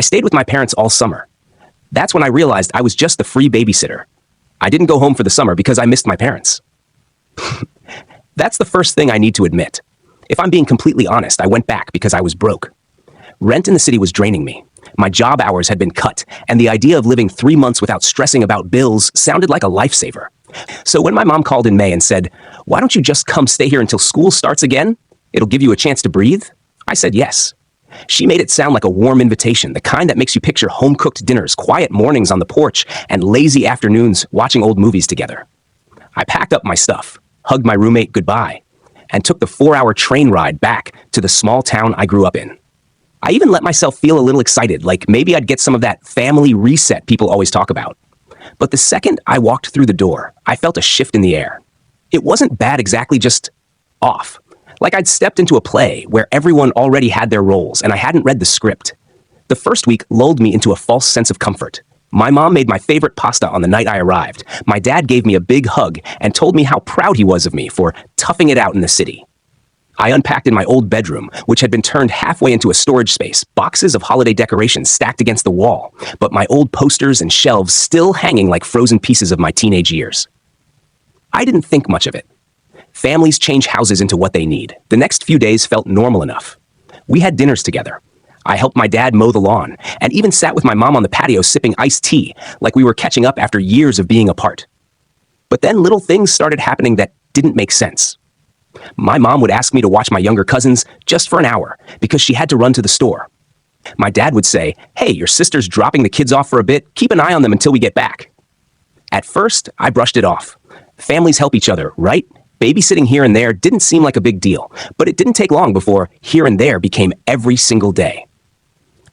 I stayed with my parents all summer. That's when I realized I was just the free babysitter. I didn't go home for the summer because I missed my parents. That's the first thing I need to admit. If I'm being completely honest, I went back because I was broke. Rent in the city was draining me. My job hours had been cut, and the idea of living 3 months without stressing about bills sounded like a lifesaver. So when my mom called in May and said, "Why don't you just come stay here until school starts again? It'll give you a chance to breathe," I said yes. She made it sound like a warm invitation, the kind that makes you picture home-cooked dinners, quiet mornings on the porch, and lazy afternoons watching old movies together. I packed up my stuff, hugged my roommate goodbye, and took the 4-hour train ride back to the small town I grew up in. I even let myself feel a little excited, like maybe I'd get some of that family reset people always talk about. But the second I walked through the door, I felt a shift in the air. It wasn't bad exactly, just off. Like I'd stepped into a play where everyone already had their roles and I hadn't read the script. The first week lulled me into a false sense of comfort. My mom made my favorite pasta on the night I arrived. My dad gave me a big hug and told me how proud he was of me for toughing it out in the city. I unpacked in my old bedroom, which had been turned halfway into a storage space, boxes of holiday decorations stacked against the wall, but my old posters and shelves still hanging like frozen pieces of my teenage years. I didn't think much of it. Families change houses into what they need. The next few days felt normal enough. We had dinners together. I helped my dad mow the lawn, and even sat with my mom on the patio sipping iced tea, like we were catching up after years of being apart. But then little things started happening that didn't make sense. My mom would ask me to watch my younger cousins just for an hour, because she had to run to the store. My dad would say, "Hey, your sister's dropping the kids off for a bit. Keep an eye on them until we get back." At first, I brushed it off. Families help each other, right? Babysitting here and there didn't seem like a big deal, but it didn't take long before here and there became every single day.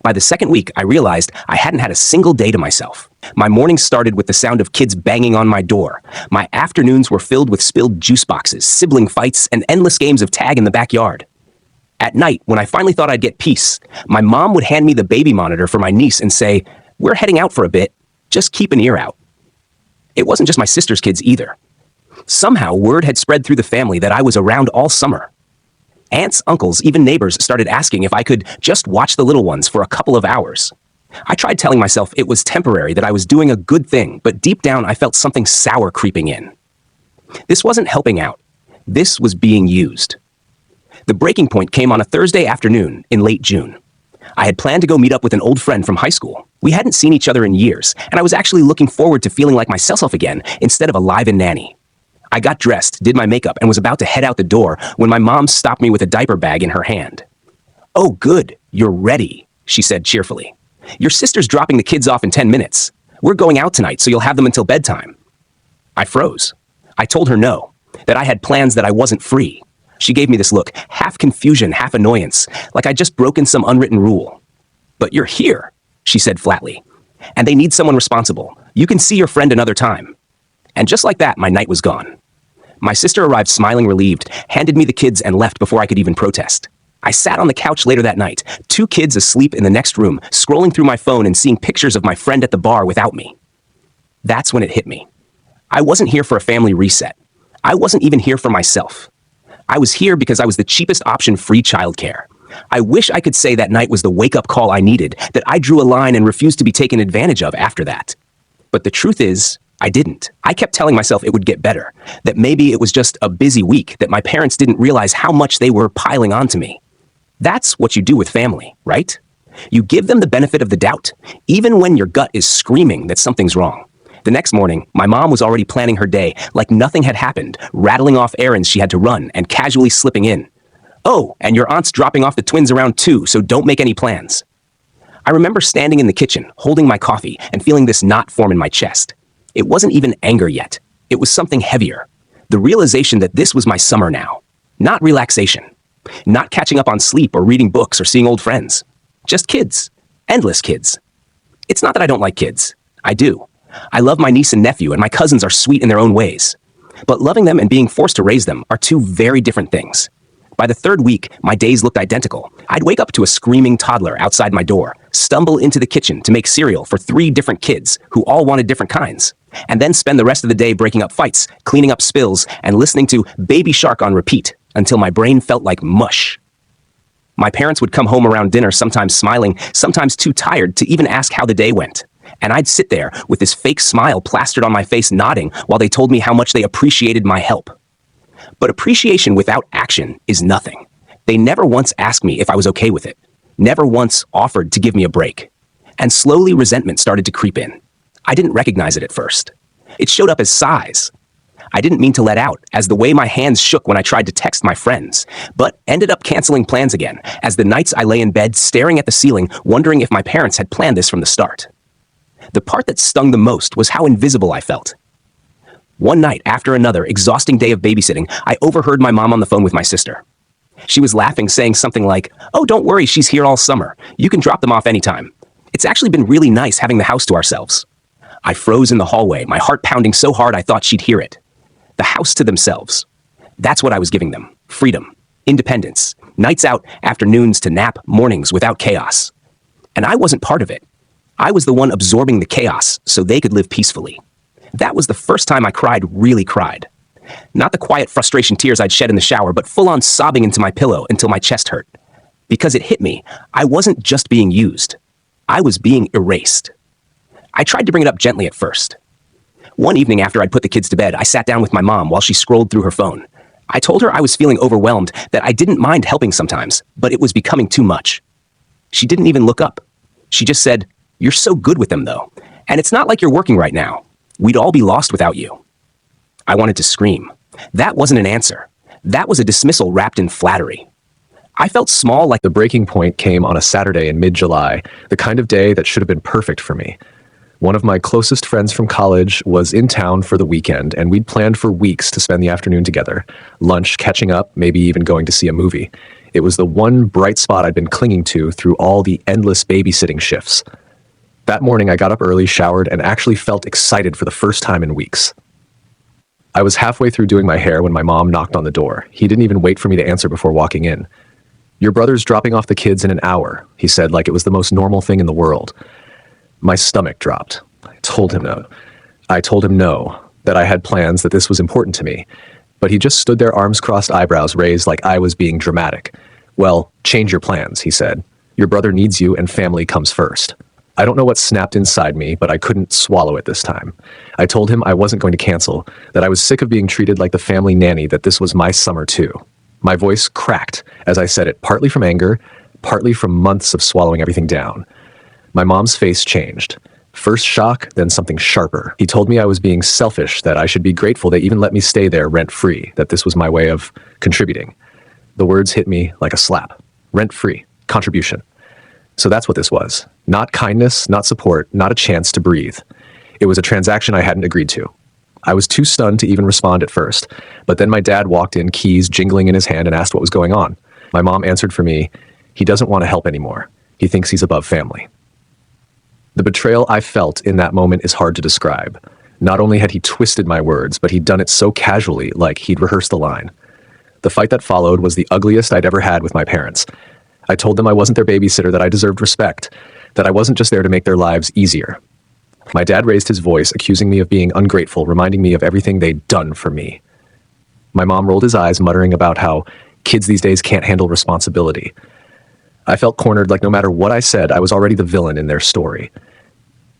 By the second week, I realized I hadn't had a single day to myself. My mornings started with the sound of kids banging on my door. My afternoons were filled with spilled juice boxes, sibling fights, and endless games of tag in the backyard. At night, when I finally thought I'd get peace, my mom would hand me the baby monitor for my niece and say, "We're heading out for a bit. Just keep an ear out." It wasn't just my sister's kids either. Somehow, word had spread through the family that I was around all summer. Aunts, uncles, even neighbors started asking if I could just watch the little ones for a couple of hours. I tried telling myself it was temporary, that I was doing a good thing, but deep down I felt something sour creeping in. This wasn't helping out. This was being used. The breaking point came on a Thursday afternoon in late June. I had planned to go meet up with an old friend from high school. We hadn't seen each other in years, and I was actually looking forward to feeling like myself again instead of a live-in nanny. I got dressed, did my makeup, and was about to head out the door when my mom stopped me with a diaper bag in her hand. "Oh, good, you're ready," she said cheerfully. "Your sister's dropping the kids off in 10 minutes. We're going out tonight, so you'll have them until bedtime." I froze. I told her no, that I had plans, that I wasn't free. She gave me this look, half confusion, half annoyance, like I'd just broken some unwritten rule. "But you're here," she said flatly, "and they need someone responsible. You can see your friend another time." And just like that, my night was gone. My sister arrived smiling relieved, handed me the kids, and left before I could even protest. I sat on the couch later that night, 2 kids asleep in the next room, scrolling through my phone and seeing pictures of my friend at the bar without me. That's when it hit me. I wasn't here for a family reset. I wasn't even here for myself. I was here because I was the cheapest option, free childcare. I wish I could say that night was the wake-up call I needed, that I drew a line and refused to be taken advantage of after that. But the truth is, I didn't. I kept telling myself it would get better, that maybe it was just a busy week, that my parents didn't realize how much they were piling onto me. That's what you do with family, right? You give them the benefit of the doubt, even when your gut is screaming that something's wrong. The next morning, my mom was already planning her day like nothing had happened, rattling off errands she had to run and casually slipping in. "Oh, and your aunt's dropping off the twins around too, so don't make any plans." I remember standing in the kitchen, holding my coffee, and feeling this knot form in my chest. It wasn't even anger yet. It was something heavier. The realization that this was my summer now. Not relaxation. Not catching up on sleep or reading books or seeing old friends. Just kids. Endless kids. It's not that I don't like kids. I do. I love my niece and nephew, and my cousins are sweet in their own ways. But loving them and being forced to raise them are 2 very different things. By the 3rd week, my days looked identical. I'd wake up to a screaming toddler outside my door, stumble into the kitchen to make cereal for 3 different kids who all wanted different kinds, and then spend the rest of the day breaking up fights, cleaning up spills, and listening to Baby Shark on repeat until my brain felt like mush. My parents would come home around dinner, sometimes smiling, sometimes too tired to even ask how the day went. And I'd sit there with this fake smile plastered on my face, nodding while they told me how much they appreciated my help. But appreciation without action is nothing. They never once asked me if I was okay with it, never once offered to give me a break. And slowly resentment started to creep in. I didn't recognize it at first. It showed up as sighs. I didn't mean to let out, as the way my hands shook when I tried to text my friends, but ended up canceling plans again, as the nights I lay in bed staring at the ceiling, wondering if my parents had planned this from the start. The part that stung the most was how invisible I felt. One night, after another exhausting day of babysitting, I overheard my mom on the phone with my sister. She was laughing, saying something like, "Oh, don't worry, she's here all summer. You can drop them off anytime. It's actually been really nice having the house to ourselves." I froze in the hallway, my heart pounding so hard I thought she'd hear it. The house to themselves. That's what I was giving them. Freedom. Independence. Nights out, afternoons to nap, mornings without chaos. And I wasn't part of it. I was the one absorbing the chaos so they could live peacefully. That was the first time I really cried. Not the quiet frustration tears I'd shed in the shower, but full-on sobbing into my pillow until my chest hurt. Because it hit me, I wasn't just being used. I was being erased. I tried to bring it up gently at first. One evening after I'd put the kids to bed, I sat down with my mom while she scrolled through her phone. I told her I was feeling overwhelmed, that I didn't mind helping sometimes, but it was becoming too much. She didn't even look up. She just said, "You're so good with them, though. And it's not like you're working right now. We'd all be lost without you." I wanted to scream. That wasn't an answer. That was a dismissal wrapped in flattery. I felt small, like The breaking point came on a Saturday in mid-July, the kind of day that should have been perfect for me. One of my closest friends from college was in town for the weekend, and we'd planned for weeks to spend the afternoon together. Lunch, catching up, maybe even going to see a movie. It was the one bright spot I'd been clinging to through all the endless babysitting shifts. That morning, I got up early, showered, and actually felt excited for the first time in weeks. I was halfway through doing my hair when my mom knocked on the door. He didn't even wait for me to answer before walking in. "Your brother's dropping off the kids in an hour," he said, like it was the most normal thing in the world. My stomach dropped. I told him no, that I had plans, that this was important to me. But he just stood there, arms crossed, eyebrows raised, like I was being dramatic. "Well, change your plans," he said. "Your brother needs you, and family comes first." I don't know what snapped inside me, but I couldn't swallow it this time. I told him I wasn't going to cancel, that I was sick of being treated like the family nanny, that this was my summer too. My voice cracked as I said it, partly from anger, partly from months of swallowing everything down. My mom's face changed. First shock, then something sharper. He told me I was being selfish, that I should be grateful they even let me stay there rent-free, that this was my way of contributing. The words hit me like a slap. Rent-free. Contribution. So that's what this was. Not kindness, not support, not a chance to breathe. It was a transaction I hadn't agreed to. I was too stunned to even respond at first, but then my dad walked in, keys jingling in his hand, and asked what was going on. My mom answered for me, "He doesn't want to help anymore. He thinks he's above family." The betrayal I felt in that moment is hard to describe. Not only had he twisted my words, but he'd done it so casually, like he'd rehearsed the line. The fight that followed was the ugliest I'd ever had with my parents. I told them I wasn't their babysitter, that I deserved respect, that I wasn't just there to make their lives easier. My dad raised his voice, accusing me of being ungrateful, reminding me of everything they'd done for me. My mom rolled his eyes, muttering about how kids these days can't handle responsibility. I felt cornered, like no matter what I said, I was already the villain in their story.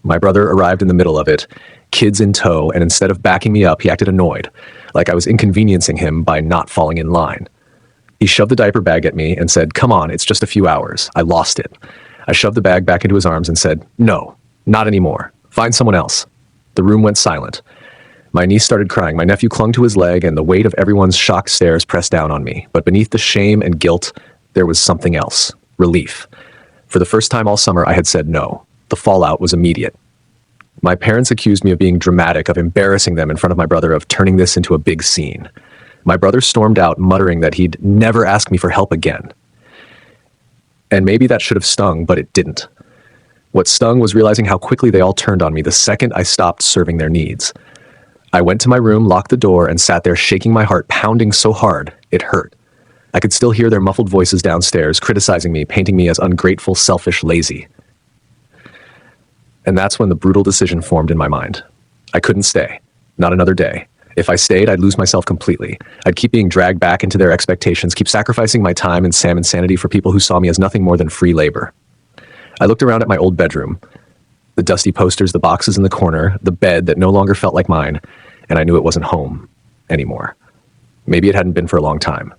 My brother arrived in the middle of it, kids in tow, and instead of backing me up, he acted annoyed, like I was inconveniencing him by not falling in line. He shoved the diaper bag at me and said, "Come on, it's just a few hours." I lost it. I shoved the bag back into his arms and said, "No, not anymore. Find someone else." The room went silent. My niece started crying. My nephew clung to his leg, and the weight of everyone's shocked stares pressed down on me. But beneath the shame and guilt, there was something else. Relief. For the first time all summer, I had said no. The fallout was immediate. My parents accused me of being dramatic, of embarrassing them in front of my brother, of turning this into a big scene. My brother stormed out, muttering that he'd never ask me for help again. And maybe that should have stung, but it didn't. What stung was realizing how quickly they all turned on me the second I stopped serving their needs. I went to my room, locked the door, and sat there shaking my heart, pounding so hard it hurt. I could still hear their muffled voices downstairs, criticizing me, painting me as ungrateful, selfish, lazy. And that's when the brutal decision formed in my mind. I couldn't stay. Not another day. If I stayed, I'd lose myself completely. I'd keep being dragged back into their expectations, keep sacrificing my time and salmon sanity for people who saw me as nothing more than free labor. I looked around at my old bedroom, the dusty posters, the boxes in the corner, the bed that no longer felt like mine, and I knew it wasn't home anymore. Maybe it hadn't been for a long time.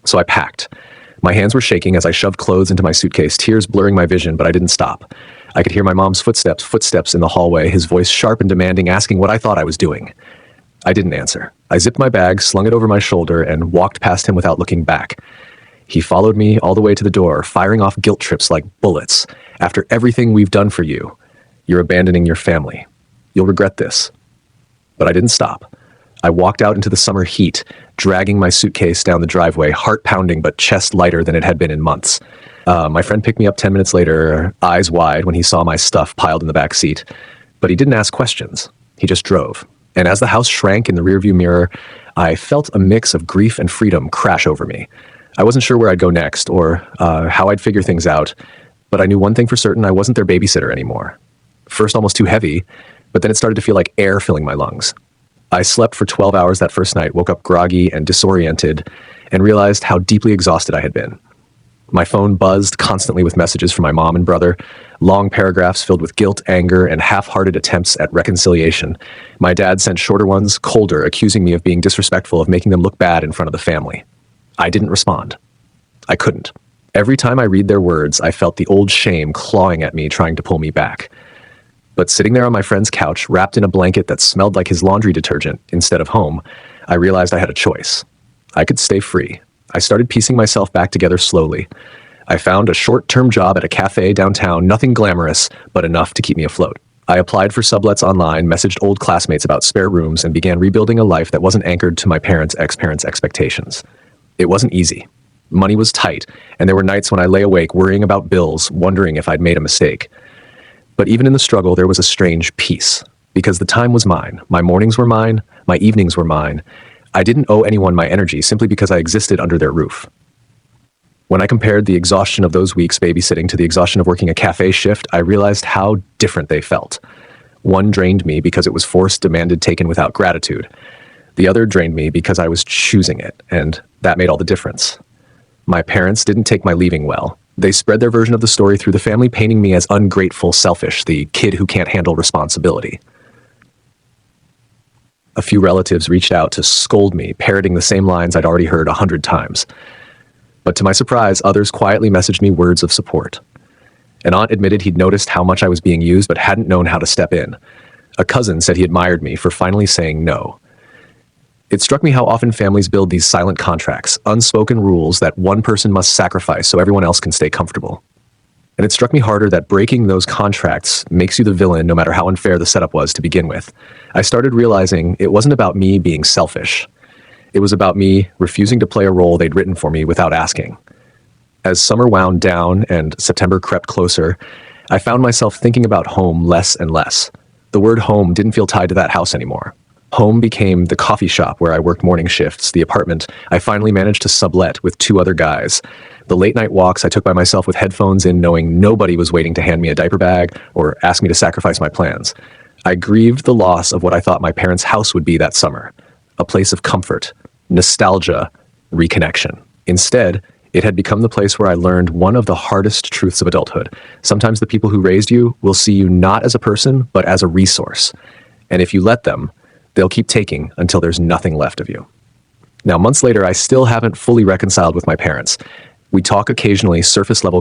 So I packed. My hands were shaking as I shoved clothes into my suitcase, tears blurring my vision, but I didn't stop. I could hear my mom's footsteps in the hallway, his voice sharp and demanding, asking what I thought I was doing. I didn't answer. I zipped my bag, slung it over my shoulder, and walked past him without looking back. He followed me all the way to the door, firing off guilt trips like bullets. After everything we've done for you, you're abandoning your family. You'll regret this. But I didn't stop. I walked out into the summer heat, dragging my suitcase down the driveway, heart pounding but chest lighter than it had been in months. My friend picked me up 10 minutes later, eyes wide when he saw my stuff piled in the back seat. But he didn't ask questions. He just drove. And as the house shrank in the rearview mirror, I felt a mix of grief and freedom crash over me. I wasn't sure where I'd go next or how I'd figure things out, but I knew one thing for certain: I wasn't their babysitter anymore. First almost too heavy, but then it started to feel like air filling my lungs. I slept for 12 hours that first night, woke up groggy and disoriented, and realized how deeply exhausted I had been. My phone buzzed constantly with messages from my mom and brother, long paragraphs filled with guilt, anger, and half-hearted attempts at reconciliation. My dad sent shorter ones, colder, accusing me of being disrespectful, of making them look bad in front of the family. I didn't respond. I couldn't. Every time I read their words, I felt the old shame clawing at me, trying to pull me back. But sitting there on my friend's couch, wrapped in a blanket that smelled like his laundry detergent instead of home, I realized I had a choice. I could stay free. I started piecing myself back together slowly. I found a short-term job at a cafe downtown, nothing glamorous, but enough to keep me afloat. I applied for sublets online, messaged old classmates about spare rooms, and began rebuilding a life that wasn't anchored to my parents' ex-parents' expectations. It wasn't easy. Money was tight, and there were nights when I lay awake worrying about bills, wondering if I'd made a mistake. But even in the struggle, there was a strange peace, because the time was mine. My mornings were mine, my evenings were mine. I didn't owe anyone my energy simply because I existed under their roof. When I compared the exhaustion of those weeks babysitting to the exhaustion of working a cafe shift, I realized how different they felt. One drained me because it was forced, demanded, taken without gratitude. The other drained me because I was choosing it, and that made all the difference. My parents didn't take my leaving well. They spread their version of the story through the family, painting me as ungrateful, selfish, the kid who can't handle responsibility. A few relatives reached out to scold me, parroting the same lines I'd already heard 100 times. But to my surprise, others quietly messaged me words of support. An aunt admitted he'd noticed how much I was being used but hadn't known how to step in. A cousin said he admired me for finally saying no. It struck me how often families build these silent contracts, unspoken rules that one person must sacrifice so everyone else can stay comfortable. And it struck me harder that breaking those contracts makes you the villain no matter how unfair the setup was to begin with. I started realizing it wasn't about me being selfish. It was about me refusing to play a role they'd written for me without asking. As summer wound down and September crept closer, I found myself thinking about home less and less. The word home didn't feel tied to that house anymore. Home became the coffee shop where I worked morning shifts, the apartment I finally managed to sublet with 2 other guys, the late-night walks I took by myself with headphones in, knowing nobody was waiting to hand me a diaper bag or ask me to sacrifice my plans. I grieved the loss of what I thought my parents' house would be that summer, a place of comfort, nostalgia, reconnection. Instead, it had become the place where I learned one of the hardest truths of adulthood. Sometimes the people who raised you will see you not as a person, but as a resource. And if you let them, they'll keep taking until there's nothing left of you. Now, months later, I still haven't fully reconciled with my parents. We talk occasionally, surface level